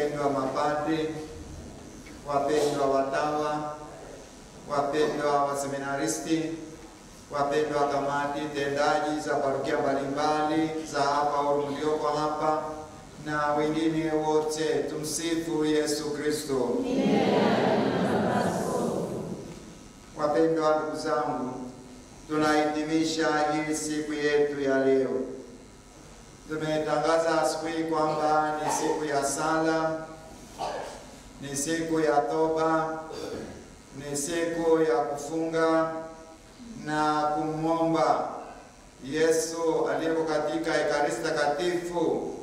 wapendwa mapadri, wapendwa watawa, wapendwa waseminaristi, wapendwa kamati tendaji za parokia mbalimbali za hapa mlioko hapa na wengine wote, tumsifu Yesu Kristo. Wapendwa ndugu zangu, tunahitimisha hii siku yetu ya leo. Tumetangaza asubuhi kwamba ni siku ya sala, ni siku ya toba, ni siku ya kufunga na kumwomba Yesu aliyeko katika Ekaristi Takatifu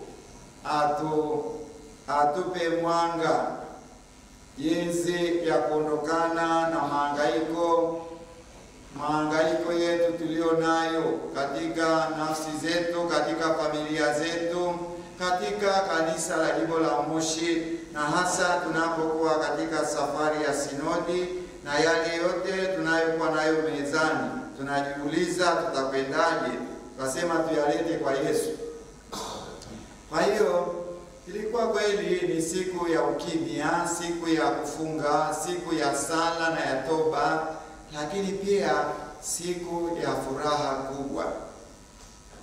atupe mwanga jinsi ya kuondokana na mahangaiko yetu tulio nayo katika nafsi zetu, katika familia zetu, katika kanisa la jimbo la Moshi, na hasa tunapokuwa katika safari ya sinodi na yale yote tunayokuwa nayo mezani. Tunajiuliza tutakwendaje? Tunasema tuyalete kwa Yesu. Kwa hiyo ilikuwa kweli ni siku ya ukimya, siku ya kufunga, siku ya sala na ya toba, lakini pia siku ya furaha kubwa,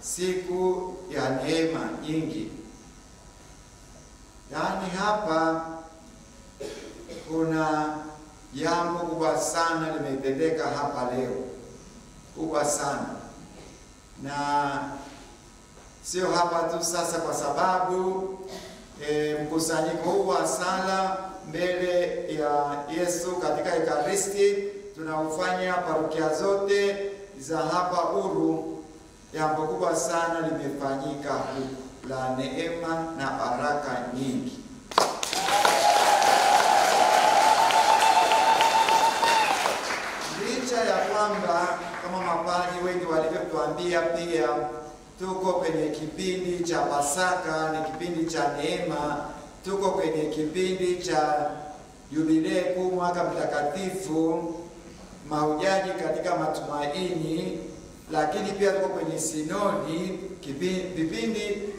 siku ya neema nyingi. Yaani hapa kuna jambo kubwa sana limetendeka hapa leo, kubwa sana, na sio hapa tu sasa, kwa sababu mkusanyiko huu wa sala mbele ya Yesu katika Ekaristi tunaufanya parokia zote za hapa Uru. Jambo kubwa sana limefanyika huku la neema na baraka nyingi. Licha ya kwamba kama mapadri wengi walivyotuambia, pia tuko kwenye kipindi cha Pasaka, ni kipindi cha neema, tuko kwenye kipindi cha Jubilei kuu, mwaka mtakatifu, mahujaji katika matumaini, lakini pia tuko kwenye sinodi,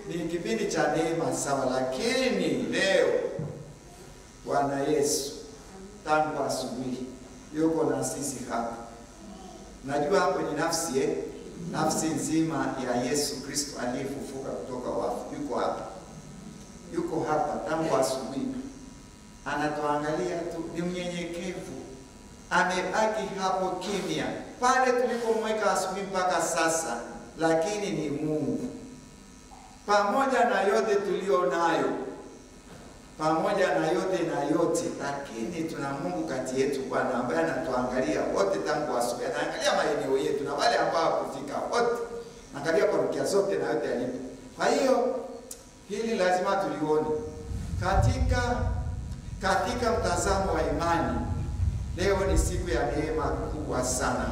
ni kipindi cha neema sawa. Lakini leo Bwana Yesu tangu asubuhi yuko na sisi hapa. Najua hapo ni nafsi nzima ya Yesu Kristo aliyefufuka kutoka wafu yuko hapa tangu asubuhi, anatuangalia tu, ni mnyenyekevu, amebaki hapo kimya pale tulipomweka asubuhi mpaka sasa. Lakini ni Mungu pamoja na yote tulio nayo, pamoja na yote, lakini tuna Mungu kati yetu, Bwana ambaye anatuangalia wote tangu asubuhi, anaangalia maeneo yetu na wale ambao kufika wote, angalia parokia zote na yote yalipo. Kwa hiyo hili lazima tulione katika mtazamo wa imani. Leo ni siku ya neema kubwa sana,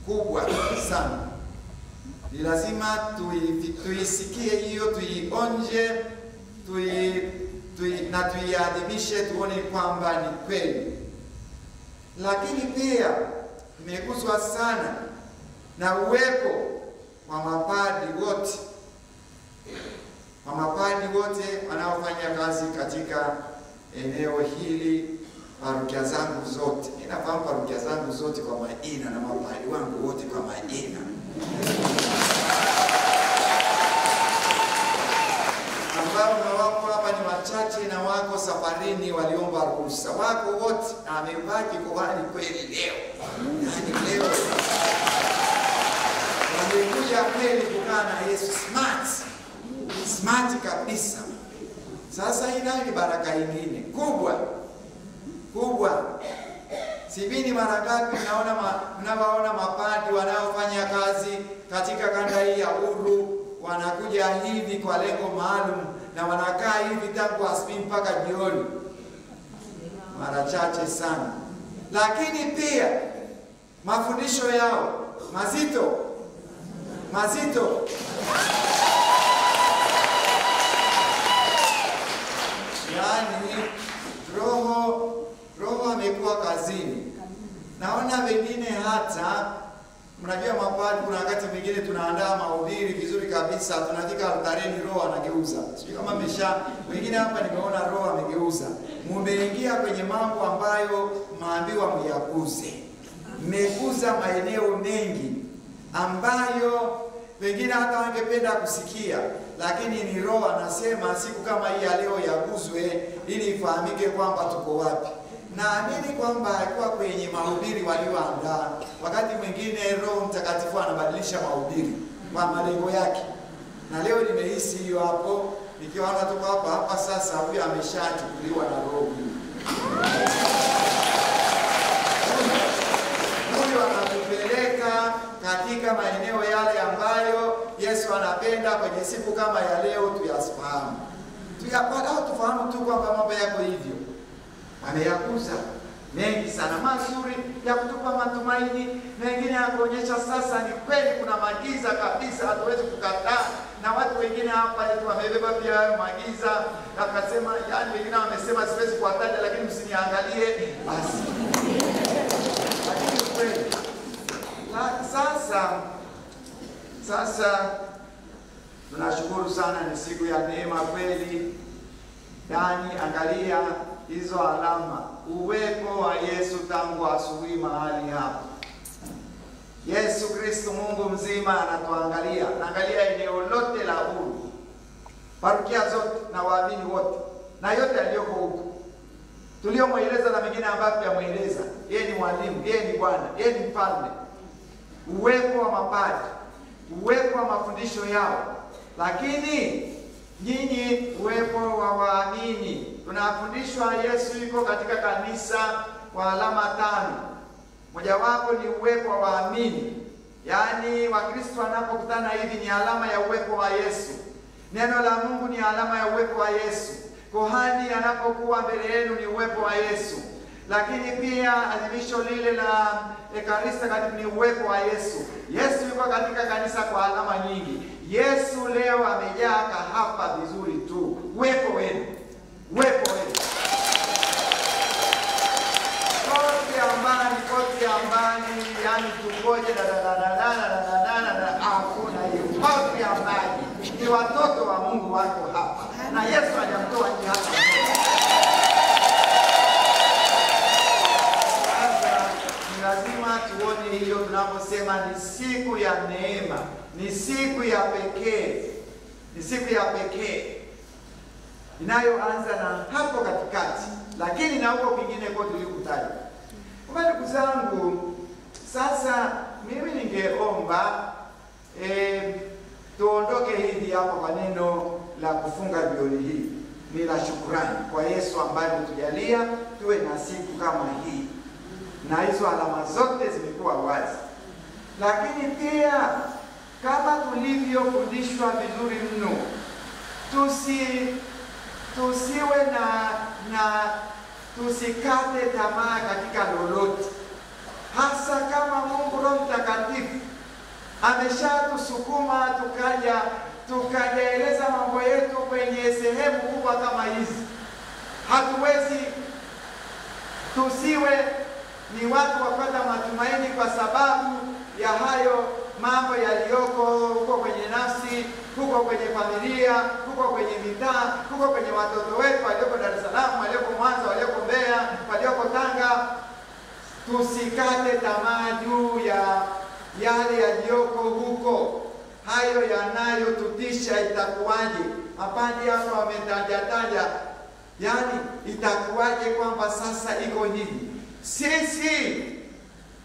kubwa sana. Ni lazima tuisikie hiyo, tuionje, na tuiadhimishe, tuone kwamba ni kweli. Lakini pia nimeguswa sana na uwepo wa mapadri wote, wanaofanya kazi katika eneo hili, parokia zangu zote. Ninafahamu parokia zangu zote kwa majina na mapadri wangu wote kwa majina. Ambao na wako hapa ni wachache na wako safarini, waliomba ruhusa, wako wote, na amebaki kuhani kweli leo. Yaani leo wamekuja kweli kukaa na Yesu, smart kabisa. Sasa hii ni baraka nyingine kubwa. Sibini mara ngapi mnawaona mapadri wanaofanya kazi katika kanda hii ya Uru, wanakuja hivi kwa lengo maalum na wanakaa hivi tangu asubuhi mpaka jioni. Mara chache sana. Lakini pia mafundisho yao mazito. Yaani roho amekuwa kazini. Naona wengine hata Mnajua mapadri kuna wakati mwingine tunaandaa mahubiri vizuri kabisa, tunafika altareni roho anageuza. Sio kama wengine hapa nimeona roho amegeuza. Mmeingia kwenye mambo ambayo maambiwa myakuze. Mmekuza maeneo mengi ambayo wengine hata wangependa kusikia, lakini ni roho anasema siku kama hii ya leo yaguzwe ili ifahamike kwamba tuko wapi. Naamini kwamba alikuwa kwenye mahubiri walioandaa. Wakati mwingine Roho Mtakatifu anabadilisha mahubiri kwa malengo yake. Na leo nimehisi hiyo hapo, nikiona tuko hapa sasa huyu ameshachukuliwa na Roho. Huyu anatupeleka katika maeneo yale ambayo Yesu anapenda kwenye siku kama ya leo tuyafahamu. Tuyapata au tufahamu tu kwamba mambo yako hivyo. Ameyakuza mengi sana mazuri ya kutupa matumaini, mengine ya kuonyesha sasa ni kweli kuna magiza kabisa, hatuwezi kukataa. Na watu wengine hapa yetu wamebeba pia hayo magiza, na akasema yani wengine wamesema siwezi kuwataja lakini msiniangalie basi. Lakini kweli sasa tunashukuru sana, ni siku ya neema kweli. Yani angalia hizo alama, uwepo wa Yesu tangu asubuhi mahali hapa. Yesu Kristo Mungu mzima anatuangalia, anaangalia eneo lote la huru, parokia zote na waamini wote na yote aliyoko huko. Tuliomweleza na mengine ambayo tumeeleza, yeye ni mwalimu, yeye ni Bwana, yeye ni mfalme. Uwepo wa mapadri, uwepo wa mafundisho yao, lakini nyinyi uwepo wa waamini. Tunafundishwa Yesu yuko katika kanisa kwa alama 5. Mojawapo ni uwepo wa waamini. Yaani Wakristo wanapokutana hivi ni alama ya uwepo wa Yesu. Neno la Mungu ni alama ya uwepo wa Yesu. Kohani anapokuwa mbele yenu ni uwepo wa Yesu. Lakini pia adhimisho lile la Ekaristi ni uwepo wa Yesu. Yesu yuko katika kanisa kwa alama nyingi. Yesu leo amejaa hapa vizuri tu. Uwepo wenu. Uwepo wenu. Koti ambani, yani tungoje hakuna hiyo. Koti ambani. Ni watoto wa Mungu wako hapa. Na Yesu hajamtoa nje hapa. Ni lazima tuone hiyo tunaposema ni siku ya neema. Ni siku ya pekee. Ni siku ya pekee inayoanza na hapo katikati, lakini na huko kwingine kwa tulikutaja. Kwa ndugu zangu, sasa mimi ningeomba tuondoke hivi hapo kwa neno la kufunga jioni hii. Ni la shukrani kwa Yesu ambaye ametujalia tuwe na siku kama hii. Na hizo alama zote zimekuwa wazi. Lakini pia kama tulivyofundishwa vizuri mno, tusiwe tusikate tamaa katika lolote. Hasa kama Mungu Roho Mtakatifu ameshatusukuma tukajaeleza mambo yetu kwenye sehemu kubwa kama hizi. Tusiwe ni watu wapata matumaini kwa sababu ya hayo mambo yaliyoko huko kwenye nafsi, huko kwenye familia, huko kwenye mitaa, huko kwenye watoto wetu walioko Dar es Salaam, walioko Mwanza, walioko Mbeya, walioko Tanga. Tusikate tamaa juu ya yale yaliyoko huko. Hayo yanayotutisha itakuwaje? Mapadi hapo wametaja. Yani itakuwaje kwamba sasa iko hivi? Sisi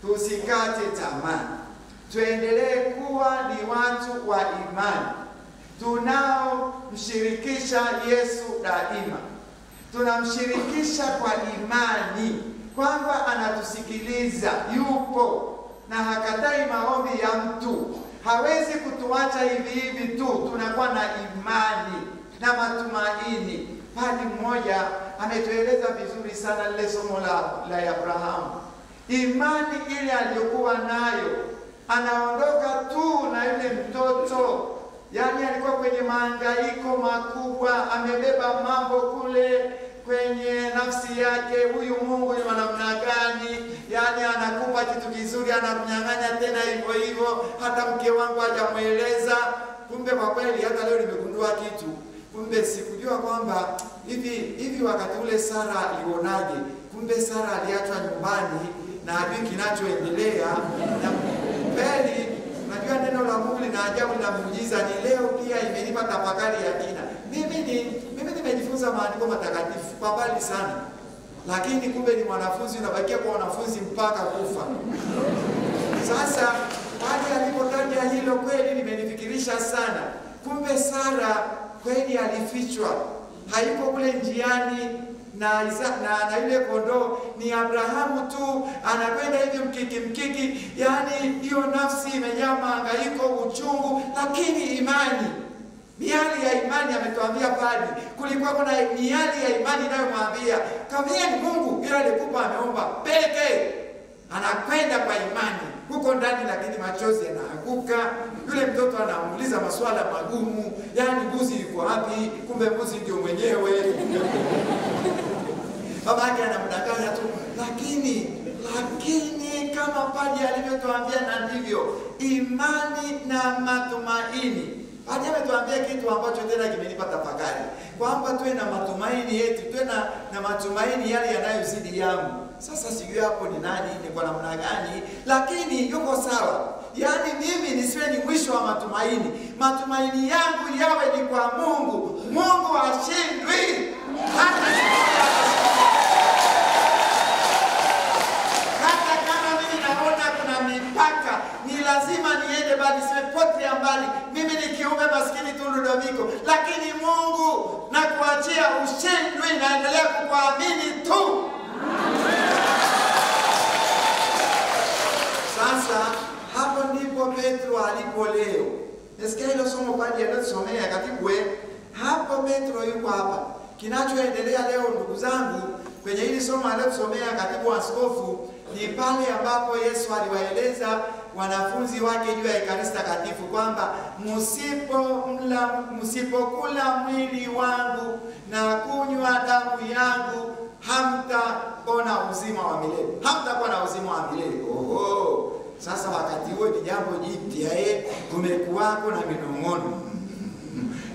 tusikate tamaa. Tuendelee kuwa ni watu wa imani. Tunaomshirikisha Yesu daima. Tunamshirikisha kwa imani kwamba anatusikiliza, yupo na hakatai maombi ya mtu. Hawezi kutuacha hivi hivi tu. Tunakuwa na imani na matumaini. Padri mmoja ametueleza vizuri sana lile somo la Abrahamu. Imani ile aliyokuwa nayo, anaondoka tu na yule mtoto. Yani alikuwa kwenye mahangaiko makubwa, amebeba mambo kule kwenye nafsi yake. Huyu Mungu ni namna gani? yani anakupa kitu kizuri anakunyang'anya tena hivyo hivyo, hata mke wangu hajamueleza. Kumbe kwa kweli hata leo nimegundua kitu. Kumbe sikujua kwamba hivi wakati ule Sara alionaje. Kumbe Sara aliachwa nyumbani na hajui kinachoendelea. Na kweli unajua neno la Mungu lina ajabu na muujiza. Ni leo pia imenipa tafakari ya kina. Mimi nimejifunza maandiko matakatifu kwa mbali sana. Lakini kumbe ni mwanafunzi, unabakia kwa wanafunzi mpaka kufa. Sasa pale alipotaja hilo kweli limenifikirisha sana. Kumbe Sara kweli alifichwa. Hayuko kule njiani na yule kondoo, ni Abrahamu tu anakwenda hivi mkiki. Yani hiyo nafsi imejaa mahangaiko, uchungu, lakini imani. Miali ya imani ametuambia pale. Kulikuwa kuna miali ya imani inayomwambia kamieni Mungu ila alikupa ameomba peke. Anakwenda kwa imani huko ndani, lakini machozi yanaanguka. Yule mtoto anamuuliza maswala magumu, yani mbuzi yuko wapi? Kumbe mbuzi ndio mwenyewe. Baba yake anamdanganya tu, lakini kama Padre alivyotuambia na ndivyo imani na matumaini. Padre ametuambia kitu ambacho tena kimenipa tafakari, kwamba tuwe na matumaini yetu, tuwe na matumaini yale yanayozidi yangu. Sasa sijui hapo ni nani, ni kwa namna gani, lakini yuko sawa. Yani mimi nisiwe ni mwisho wa matumaini. Matumaini yangu yawe ni kwa Mungu. Mungu hashindwi. Hata kama mimi naona kuna mipaka, ni lazima niende bali siwe pote ya mbali. Mimi ni kiumbe maskini tu Ludovico, lakini Mungu na kuachia ushindwi, naendelea kukuamini tu. Sasa hapo ndipo Petro alipo leo. Nasikia hilo somo Padre anasomea katibwe. Hapo Petro yuko hapa. Kinachoendelea leo ndugu zangu kwenye hili somo alilosomea katibu askofu ni pale ambapo Yesu aliwaeleza wanafunzi wake juu ya Ekaristi Takatifu kwamba msipokula mwili wangu na kunywa damu yangu hamtaona uzima wa milele. Hamtakuwa na uzima wa milele. Oho. Sasa wakati huo ni jambo jipya, kumekuwako na minong'ono.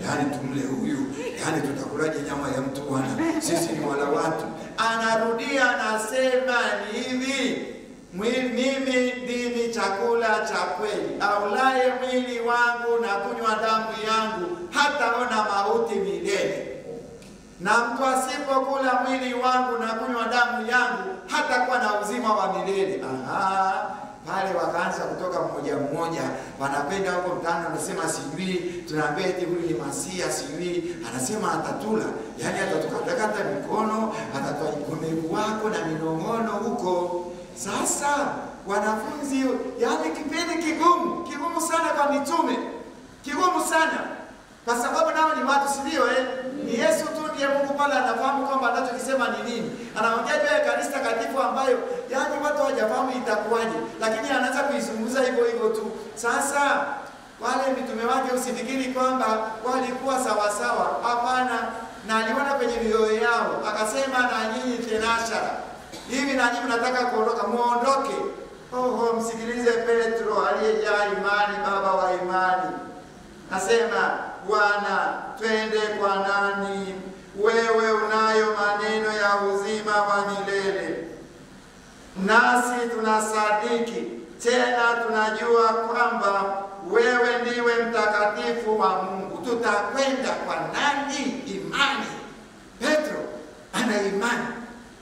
Yani tumle huyu, yani tutakulaje nyama ya mtu bwana? Sisi ni wala watu. Anarudia anasema ni hivi, mimi ndimi chakula cha kweli. Aulaye mwili wangu na kunywa damu yangu hataona mauti milele. Na mtu asipokula mwili wangu na kunywa damu yangu hatakuwa na uzima wa milele. Pale wakaanza kutoka mmoja, wanapenda huko mtano, anasema sijui, tunaambia eti huyu ni Masia, sijui, anasema atatula, yani atatukatakata mikono, atatoa mkono wako na minong'ono huko. Sasa wanafunzi, yani kipindi kigumu sana kwa mitume, kigumu sana, kwa sababu nao ni watu, si ndio? Ni Yesu tu ndiye Mungu pale anafahamu kwamba anachokisema ni nini. Anaongea juu ya Ekaristi Takatifu ambayo yani watu hawajafahamu itakuwaje, lakini anaanza kuizungumza hivyo hivyo tu. Sasa wale mitume wake usifikiri kwamba walikuwa sawa sawa, hapana. Na aliona kwenye mioyo yao akasema, na nyinyi tenashara hivi, na nyinyi mnataka kuondoka, muondoke. Msikilize Petro aliyejaa imani, baba wa imani. Nasema, Bwana, twende kwa nani? Wewe unayo maneno ya uzima wa milele. Nasi tunasadiki tena tunajua kwamba wewe ndiwe mtakatifu wa Mungu. Tutakwenda kwa nani? Imani. Petro ana imani.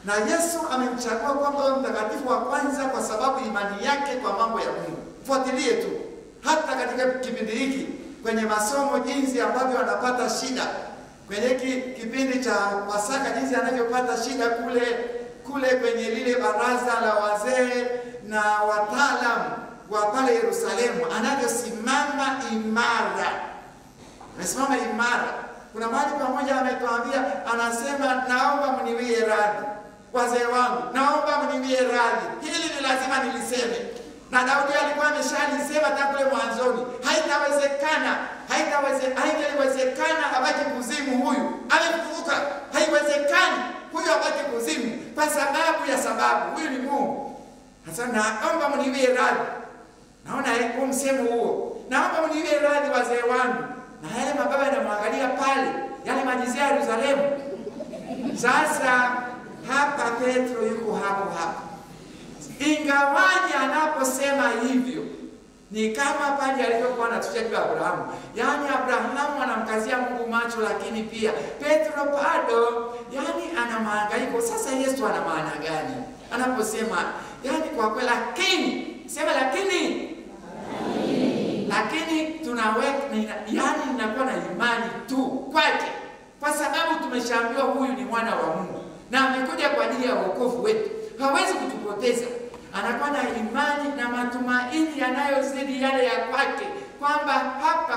Na Yesu amemchagua kwamba mtakatifu wa kwanza kwa sababu imani yake kwa mambo ya Mungu. Fuatilie tu. Hata katika kipindi hiki kwenye masomo jinsi ambavyo anapata shida. Kwenye kipindi cha Pasaka jinsi anavyopata shida kule kwenye lile baraza la wazee na wataalamu wa pale Yerusalemu, anavyosimama imara. Amesimama imara. Kuna mahali pamoja ametuambia, anasema, naomba mniwie radhi wazee wangu, naomba mniwie radhi. Hili ni lazima niliseme. Na Daudi alikuwa ameshalisema tangu kule mwanzoni. Haitawezekana abaki kuzimu huyu. Amefufuka. Haiwezekani huyu abaki kuzimu kwa sababu huyu ni Mungu. Sasa naomba mniwie radhi. Naona kwa msemo huo. Naomba mniwie radhi wazee wangu. Na yale mababa yanamwangalia pale, yale majizia ya Yerusalemu. Sasa hapa Petro yuko hapo. Ingawaje anaposema hivyo, ni kama pale alipokuwa anatuchajua Abrahamu. Yaani Abrahamu anamkazia Mungu macho, lakini pia Petro bado ana mahangaiko. Sasa Yesu ana maana gani anaposema kwa kweli lakini tunaweka ninakuwa na imani tu kwake, kwa sababu tumeshaambiwa huyu ni mwana wa Mungu na amekuja kwa ajili ya wokovu wetu. Hawezi kutupoteza. Anakuwa na imani na matumaini yanayozidi yale ya kwake, kwamba hapa